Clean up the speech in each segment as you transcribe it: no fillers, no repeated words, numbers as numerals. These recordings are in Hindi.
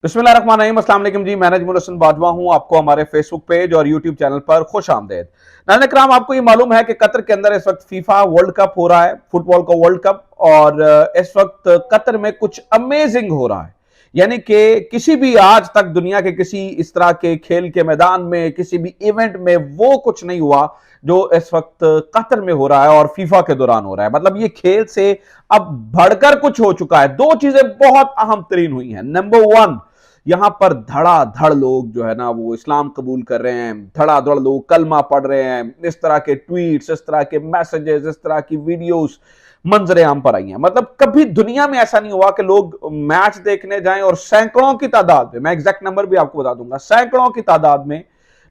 बिस्मिल्लाहिर्रहमानिर्रहीम, अस्सलाम वालेकुम जी। मैं नजमुल हसन बाजवा हूं। आपको हमारे फेसबुक पेज और यूट्यूब चैनल पर खुश आमदेद। नाज़रीन इकराम, आपको ये मालूम है कि कतर के अंदर इस वक्त फीफा वर्ल्ड कप हो रहा है, फुटबॉल का वर्ल्ड कप। और इस वक्त कतर में कुछ अमेजिंग हो रहा है। यानी कि किसी भी आज तक दुनिया के किसी इस तरह के खेल के मैदान में, किसी भी इवेंट में वो कुछ नहीं हुआ जो इस वक्त कतर में हो रहा है और फीफा के दौरान हो रहा है। मतलब ये खेल से अब बढ़कर कुछ हो चुका है। दो चीजें बहुत अहम तरीन हुई हैं। नंबर वन, यहां पर धड़ाधड़ लोग जो है ना वो इस्लाम कबूल कर रहे हैं, धड़ाधड़ लोग कलमा पढ़ रहे हैं। इस तरह के ट्वीट्स, इस तरह के मैसेजेस, इस तरह की वीडियोस मंजरे आम पर आई हैं। मतलब कभी दुनिया में ऐसा नहीं हुआ कि लोग मैच देखने जाएं और सैकड़ों की तादाद में, मैं एग्जैक्ट नंबर भी आपको बता दूंगा, सैकड़ों की तादाद में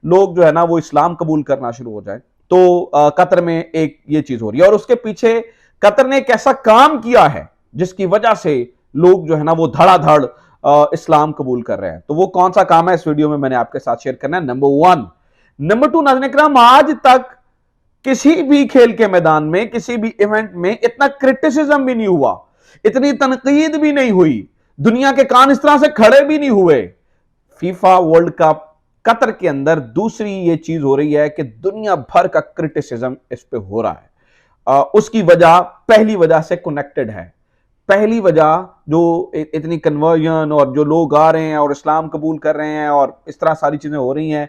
लोग जो है ना वो इस्लाम कबूल करना शुरू हो जाए। तो कतर में एक ये चीज हो रही है और उसके पीछे कतर ने एक ऐसा काम किया है जिसकी वजह से लोग जो है ना वो धड़ाधड़ इस्लाम कबूल कर रहे हैं। तो वो कौन सा काम है इस वीडियो में मैंने आपके साथ शेयर करना है। Number one. नंबर टू, नाज़रीन इकराम, आज तक किसी भी खेल के मैदान में, किसी भी इवेंट में इतना क्रिटिसिज्म भी नहीं हुआ, इतनी तनकीद भी नहीं हुई, दुनिया के कान इस तरह से खड़े भी नहीं हुए। फीफा वर्ल्ड कप कतर के अंदर दूसरी ये चीज हो रही है कि दुनिया भर का क्रिटिसिज्म इस पे हो रहा है। उसकी वजह, पहली वजह से कनेक्टेड है। पहली वजह जो इतनी कन्वर्जन और जो लोग आ रहे हैं और इस्लाम कबूल कर रहे हैं और इस तरह सारी चीजें हो रही हैं,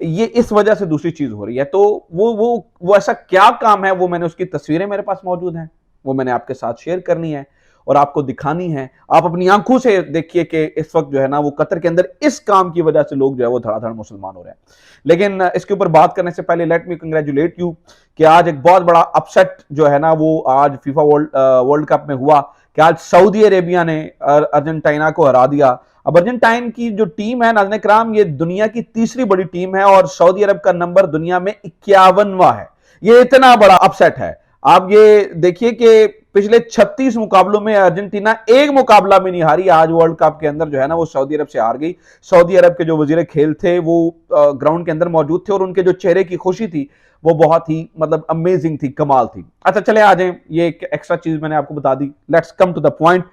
ये इस वजह से दूसरी चीज हो रही है। तो वो ऐसा क्या काम है, वो मैंने उसकी तस्वीरें मेरे पास मौजूद हैं, वो मैंने आपके साथ शेयर करनी है और आपको दिखानी है। आप अपनी आंखों से देखिए कि इस वक्त जो है ना वो कतर के अंदर इस काम की वजह से लोग जो है वो धड़ाधड़ मुसलमान हो रहे हैं। लेकिन इसके ऊपर बात करने से पहले लेट मी कंग्रेचुलेट यू कि आज एक बहुत बड़ा अपसेट जो है ना वो आज फीफा वर्ल्ड कप में हुआ कि आज सऊदी अरेबिया ने अर्जेंटीना को हरा दिया। अब अर्जेंटाइन की जो टीम है, नाज़रीन इकराम, ये दुनिया की तीसरी बड़ी टीम है और सऊदी अरब का नंबर दुनिया में 51वां है। ये इतना बड़ा अपसेट है। आप ये देखिए कि पिछले 36 मुकाबलों में अर्जेंटीना एक मुकाबला भी नहीं हारी। आज वर्ल्ड कप के अंदर जो है ना वो सऊदी अरब से हार गई। सऊदी अरब के जो वजीर खेल थे वो ग्राउंड के अंदर मौजूद थे और उनके जो चेहरे की खुशी थी वो बहुत ही मतलब अमेजिंग थी, कमाल थी। अच्छा चले आ जाए, ये एक एक्स्ट्रा चीज मैंने आपको बता दी। Let's come to the point.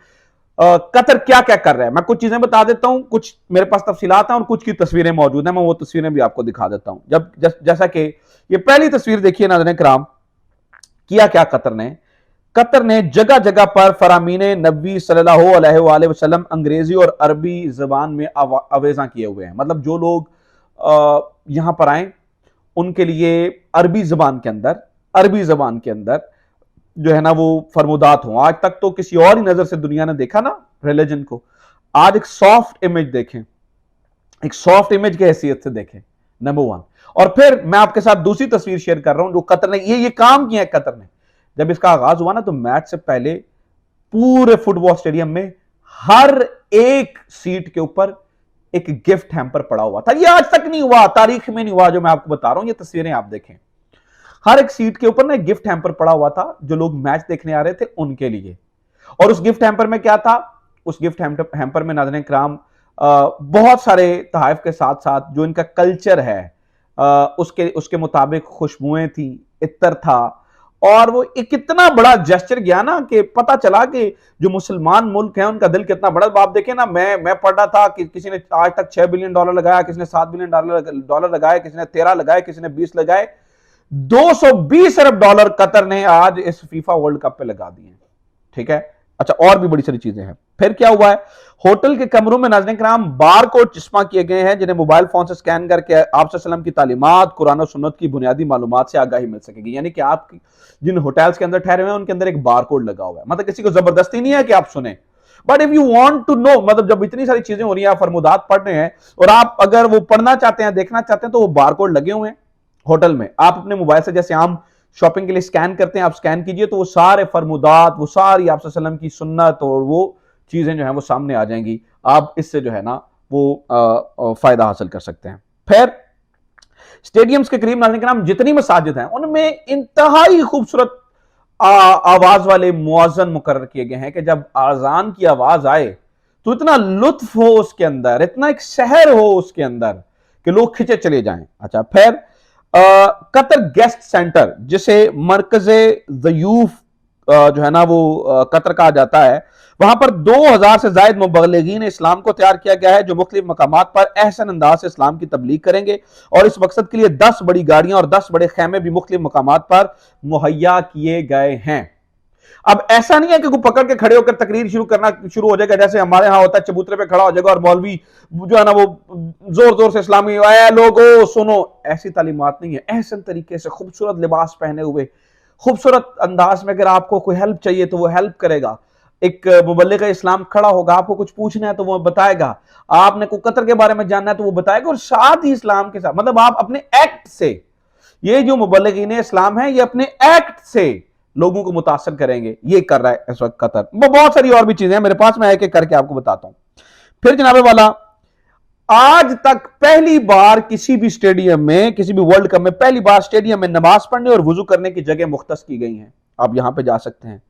Qatar क्या क्या कर रहा है, मैं कुछ चीजें बता देता हूं, कुछ मेरे पास तफसीलात हैं और कुछ की तस्वीरें मौजूद हैं। मैं वो तस्वीरें भी आपको दिखा देता हूं। जैसा कि ये पहली तस्वीर देखिए नाज़रीन किराम, किया क्या कतर ने जगह जगह पर फरामीन नबी सल्लल्लाहु अलैहि वसल्लम अंग्रेजी और अरबी जबान में अवेजा किए हुए हैं। मतलब जो लोग यहां पर आए उनके लिए अरबी जबान के अंदर जो है ना वो फरमुदात हो। आज तक तो किसी और ही नजर से दुनिया ने देखा ना रिलीजन को। आज एक सॉफ्ट इमेज देखें, एक सॉफ्ट इमेज की हैसियत से देखें, नंबर वन। और फिर मैं आपके साथ दूसरी तस्वीर शेयर कर रहा हूं जो कतर ने ये काम किया है। कतर ने जब इसका आगाज हुआ ना तो मैच से पहले पूरे फुटबॉल स्टेडियम में हर एक सीट के ऊपर एक गिफ्ट हैम्पर पड़ा हुआ था। ये आज तक नहीं हुआ, तारीख में नहीं हुआ जो मैं आपको बता रहा हूं। ये तस्वीरें आप देखें, हर एक सीट के ऊपर ना एक गिफ्ट हैम्पर पड़ा हुआ था जो लोग मैच देखने आ रहे थे उनके लिए। और उस गिफ्ट हैम्पर में क्या था? उस गिफ्ट हैम्पर में नाज़रीन किराम बहुत सारे तोहफे के साथ साथ जो इनका कल्चर है उसके मुताबिक खुशबुएं थी, इत्तर था। और वो एक इतना बड़ा जेस्चर गया ना कि पता चला कि जो मुसलमान मुल्क है उनका दिल कितना बड़ा। आप देखें ना, मैं पढ़ रहा था कि किसी ने आज तक $6 बिलियन लगाया, किसी ने $7 बिलियन लगाए, किसी ने 13 लगाए, किसी ने 20 लगाए। $220 अरब कतर ने आज इस फीफा वर्ल्ड कप पे लगा दिए। ठीक है, अच्छा और भी बड़ी सारी चीजें हैं। फिर क्या हुआ है, होटल के कमरों में नाज़रीन किराम बार कोड चश्मा किए गए हैं जिन्हें मोबाइल फोन से स्कैन करके आप सल्लम की तालीमात, कुरान और सुन्नत की बुनियादी मालूमात से आगाही मिल सकेगी। यानी कि आप जिन होटल्स के अंदर ठहरे हुए हैं उनके अंदर एक बार कोड लगा हुआ है। मतलब किसी को जबरदस्ती नहीं है कि आप सुने, but if you want to know, मतलब जब इतनी सारी चीजें हो रही हैं, आप फरमुदात पढ़ रहे हैं और आप अगर वो पढ़ना चाहते हैं, देखना चाहते हैं, तो वो बार कोड लगे हुए हैं होटल में। आप अपने मोबाइल से जैसे आम शॉपिंग के लिए स्कैन करते हैं, आप स्कैन कीजिए तो वो सारे फरमुदात, वो सारी आप सल्लम की सुन्नत और वो चीजें जो है वो सामने आ जाएंगी। आप इससे जो है ना वो फायदा हासिल कर सकते हैं। फिर स्टेडियम्स के करीब नाज़रीन किराम जितनी मसाजिद हैं उनमें इंतहाई खूबसूरत आवाज वाले मुअज्जिन मुकर्रर किए गए हैं कि जब आजान की आवाज आए तो इतना लुत्फ हो उसके अंदर, इतना एक शहर हो उसके अंदर कि लोग खिंचे चले जाएं। अच्छा, फिर कतर गेस्ट सेंटर जिसे मरकज़े ज़यूफ जो है ना वो कतर कहा जाता है, वहां पर 2000 से ज्यादा मुबल्लिगीन इस्लाम को तैयार किया गया है जो मुख्तलिफ मकामात पर एहसन अंदाज से इस्लाम की तबलीग करेंगे, और इस मकसद के लिए 10 बड़ी गाड़ियां और 10 बड़े खेमे भी मुख्तलिफ मकामात पर मुहैया किए गए हैं। अब ऐसा नहीं है कि कोई पकड़ के खड़े होकर तकरीर शुरू करना शुरू हो जाएगा, जैसे हमारे यहां होता है चबूतरे पे खड़ा हो जाएगा और मौलवी जो है ना वो जोर जोर से इस्लामी लोगो सुनो, ऐसी तालीमात नहीं है। एहसन तरीके से खूबसूरत लिबास पहने हुए खूबसूरत अंदाज में अगर आपको कोई हेल्प चाहिए तो वो हेल्प करेगा। एक मुबल्लिग इस्लाम खड़ा होगा, आपको कुछ पूछना है तो वो बताएगा, आपने को कतर के बारे में जानना है तो वो बताएगा, और साथ ही इस्लाम के साथ मतलब आप अपने एक्ट से, ये जो मुबल्लिगीन इस्लाम है ये अपने एक्ट से लोगों को मुतासर करेंगे, ये कर रहा है इस वक्त कतर। बहुत सारी और भी चीजें हैं मेरे पास, मैं एक एक करके आपको बताता हूं। फिर जनाबे वाला, आज तक पहली बार किसी भी स्टेडियम में, किसी भी वर्ल्ड कप में पहली बार स्टेडियम में नमाज पढ़ने और वुजू करने की जगह मुख्तस की गई हैं, आप यहां पे जा सकते हैं।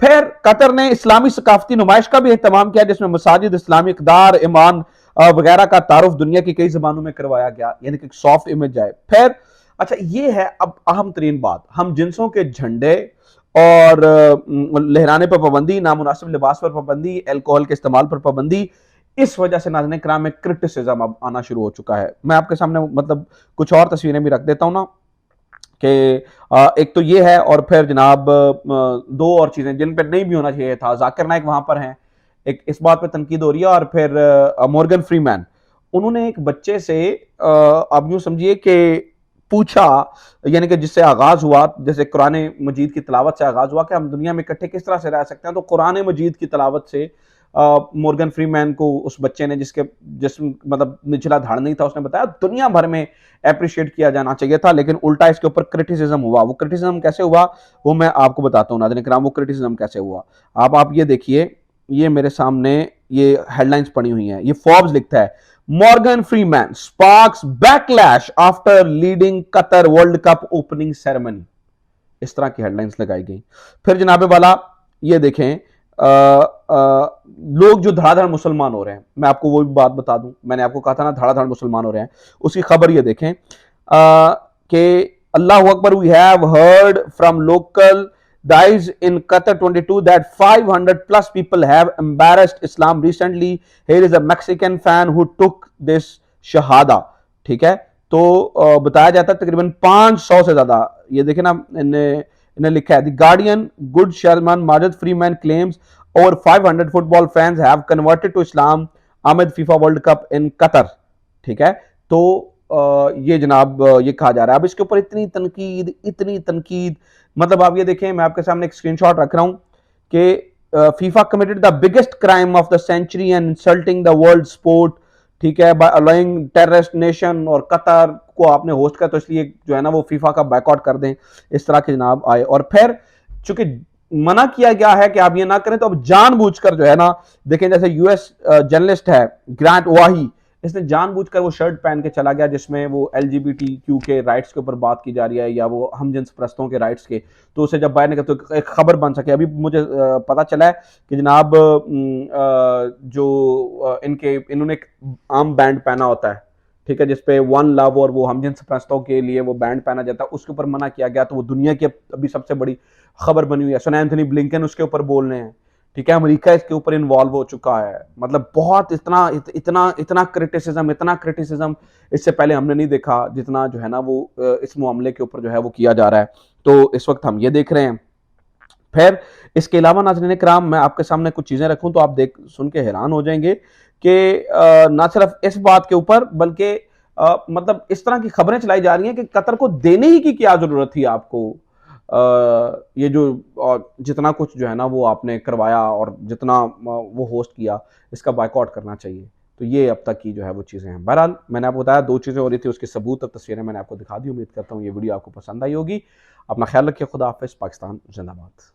फिर कतर ने इस्लामी सकाफती नुमाइश का भी एहतमाम किया जिसमें मसाजिद, इस्लामी इक़दार, ईमान वगैरह का तारुफ दुनिया की कई जबानों में करवाया गया, यानी कि सॉफ्ट इमेज आए। फिर अच्छा ये है अब अहम तरीन बात, हम जिन्सों के झंडे और लहराने पर पाबंदी, नामुनासिब लिबास पर पाबंदी, अल्कोहल के इस्तेमाल पर पाबंदी, इस वजह से नाज़रीन किराम में क्रिटिसिज्म अब आना शुरू हो चुका है। मैं आपके सामने मतलब कुछ और तस्वीरें भी रख देता हूं ना, कि एक तो ये है, और फिर जनाब दो और चीजें जिन पर नहीं भी होना चाहिए था। जाकिर नाइक वहां पर हैं, एक इस बात पे तनकीद हो रही है, और फिर मॉर्गन फ्रीमैन, उन्होंने एक बच्चे से आप यूं समझिए कि पूछा, यानी कि जिससे आगाज हुआ, जैसे कुरान मजीद की तिलावत से आगाज हुआ कि हम दुनिया में इकट्ठे किस तरह से रह सकते हैं, तो कुरान मजीद की तिलावत से मॉर्गन फ्रीमैन को उस बच्चे ने, जिसके जिस्म मतलब निचला धाड़ नहीं था, उसने बताया दुनिया भर में अप्रिशिएट किया जाना चाहिए था, लेकिन उल्टा इसके ऊपर क्रिटिसिज्म हुआ। वो क्रिटिसिज्म कैसे हुआ वो मैं आपको बताता हूँ नाज़रीन किराम, वो क्रिटिसिज्म कैसे हुआ। आप ये देखिए, ये मेरे सामने ये हेडलाइंस पड़ी हुई हैं, ये फोर्ब्स लिखता है Morgan Freeman sparks backlash after leading Qatar world cup opening ceremony, इस तरह की हेडलाइंस लगाई गई। फिर जनाबे वाला ये देखें, लोग जो धड़ाधड़ मुसलमान हो रहे हैं, मैं आपको वो भी बात बता दूं, मैंने आपको कहा था ना धड़ाधड़ मुसलमान हो रहे हैं, उसकी खबर ये देखें कि अल्लाह अकबर, we have heard from local guys in Qatar 22 that 500 plus people have embarrassed Islam recently. Here is a Mexican fan who took this shahada. ठीक है, तो बताया जाता है तकरीबन 500 से ज्यादा, ये देखें ना, इन्हें लिखा है द गार्डियन, गुड शर्मान Majid Freeman claims over 500 football fans have converted to Islam amid FIFA World Cup in Qatar। ठीक है, तो ये जनाब ये कहा जा रहा है। अब इसके ऊपर इतनी तनकीद, मतलब आप ये देखें, मैं आपके सामने एक स्क्रीनशॉट रख रहा हूं कि FIFA committed the biggest crime of the century and insulting the world sport, ठीक है, बाय अलाउइंग टेररिस्ट नेशन, और कतर को आपने होस्ट किया तो इसलिए जो है ना वो फीफा का बैकआउट कर दें, इस तरह के जनाब आए। और फिर चूंकि मना किया गया है कि आप ये ना करें, तो अब जानबूझकर जो है ना, देखें जैसे यूएस जर्नलिस्ट है ग्रांट वाही, इसने जानबूझकर वो शर्ट पहन के चला गया जिसमें वो एलजीबीटीक्यू के राइट्स के ऊपर बात की जा रही है, या वो हमजिन्स परस्तों के राइट्स के, तो उसे जब बाहर निकल तो एक खबर बन सके। अभी मुझे पता चला है कि जनाब जो इन्होंने एक आर्म बैंड पहना होता है, ठीक है, जिसपे वन लव और वो हमजिन्स परस्तों के लिए वो बैंड पहना जाता है, उसके ऊपर मना किया गया, तो वो दुनिया की अभी सबसे बड़ी खबर बनी हुई है। सोना एंथनी ब्लिंकन उसके ऊपर बोल रहे हैं, ठीक है, अमेरिका इसके ऊपर इन्वॉल्व हो चुका है। मतलब बहुत इतना क्रिटिसिज्म इससे पहले हमने नहीं देखा जितना जो है ना वो इस मामले के ऊपर जो है वो किया जा रहा है। तो इस वक्त हम ये देख रहे हैं। फिर इसके अलावा नाज़रीन किराम, मैं आपके सामने कुछ चीजें रखूं तो आप देख सुन के हैरान हो जाएंगे कि ना सिर्फ इस बात के ऊपर, बल्कि मतलब इस तरह की खबरें चलाई जा रही हैं कि कतर को देने ही की क्या जरूरत थी आपको, ये जो जितना कुछ जो है ना वो आपने करवाया और जितना वो होस्ट किया, इसका बायकॉट करना चाहिए। तो ये अब तक की जो है वो चीज़ें हैं। बहरहाल मैंने आपको बताया दो चीज़ें हो रही थी, उसके सबूत और तस्वीरें मैंने आपको दिखा दी। उम्मीद करता हूँ ये वीडियो आपको पसंद आई होगी। अपना ख्याल रखिए। खुदा हाफिज़। पाकिस्तान जिंदाबाद।